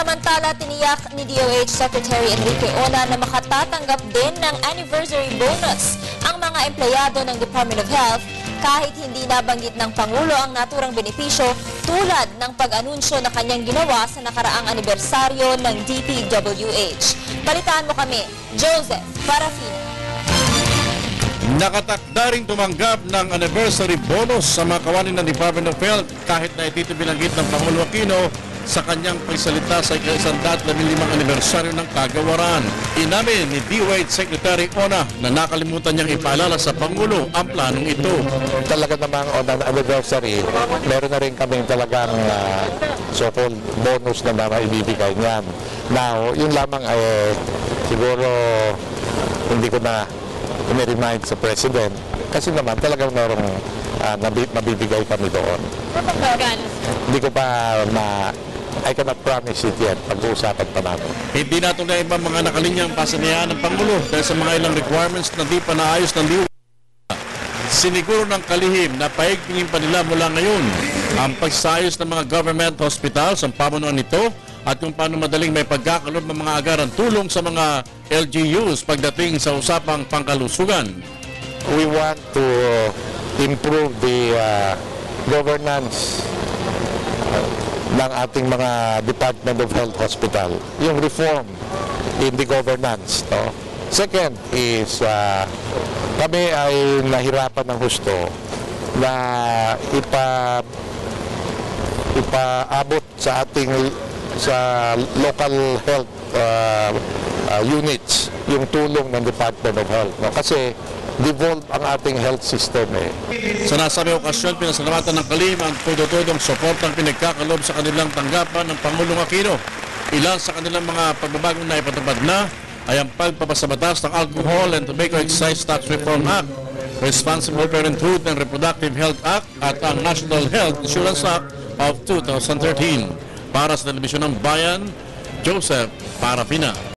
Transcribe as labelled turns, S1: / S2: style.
S1: Samantala, tiniyak ni DOH Secretary Enrique Ona na makatatanggap din ng anniversary bonus ang mga empleyado ng Department of Health kahit hindi nabanggit ng Pangulo ang naturang benepisyo tulad ng pag-anunsyo na kanyang ginawa sa nakaraang anibersaryo ng DPWH. Balitaan mo kami, Joseph Parafina.
S2: Nakatakda ring tumanggap ng anniversary bonus sa mga kawani ng Department of Health kahit na ito binanggit ng Pangulo Aquino sa kanyang pagsalita sa ika-115 anibersaryo ng kagawaran. Inamin ni DOH Secretary Ona na nakalimutan niyang ipaalala sa Pangulo ang planong ito.
S3: Talaga namang on an anniversary, meron na rin kaming talagang so-called bonus na maibibigay niyan. Now, yun lamang ay siguro hindi ko na i-remind sa President kasi naman talagang merong mabibigay kami doon. Hindi ko pa I cannot promise it yet. Pag-uusapan pa namin.
S2: Hindi natunay ibang mga nakalinyang pasanayaan ng Pangulo dahil sa mga ilang requirements na di pa naayos ng DOH. Siniguro ng kalihim na paigtingin pa nila mula ngayon ang pagsayos ng mga government hospitals, ang pamunuan nito, at kung paano madaling may pagkakalob ng mga agaran tulong sa mga LGUs pagdating sa usapang pangkalusugan.
S3: We want to improve the governance ng ating mga Department of Health Hospital. Yung reform in the governance. No? Second is kami ay nahirapan ng husto na ipaabot sa ating local health units yung tulong ng Department of Health. No? Kasi devolve ang ating health system.
S2: Sa nasabing okasyon, pinasalamatan ng kalihim ang todo-todong suportang pinagkakalob sa kanilang tanggapan ng Pangulong Aquino. Ilan sa kanilang mga pagbabagong na ipatupad na ay ang pagpapasabatas ng Alcohol and Tobacco Excise Tax Reform Act, Responsible Parenthood and Reproductive Health Act at ang National Health Insurance Act of 2013. Para sa Telebisyon ng Bayan, Joseph Parafina.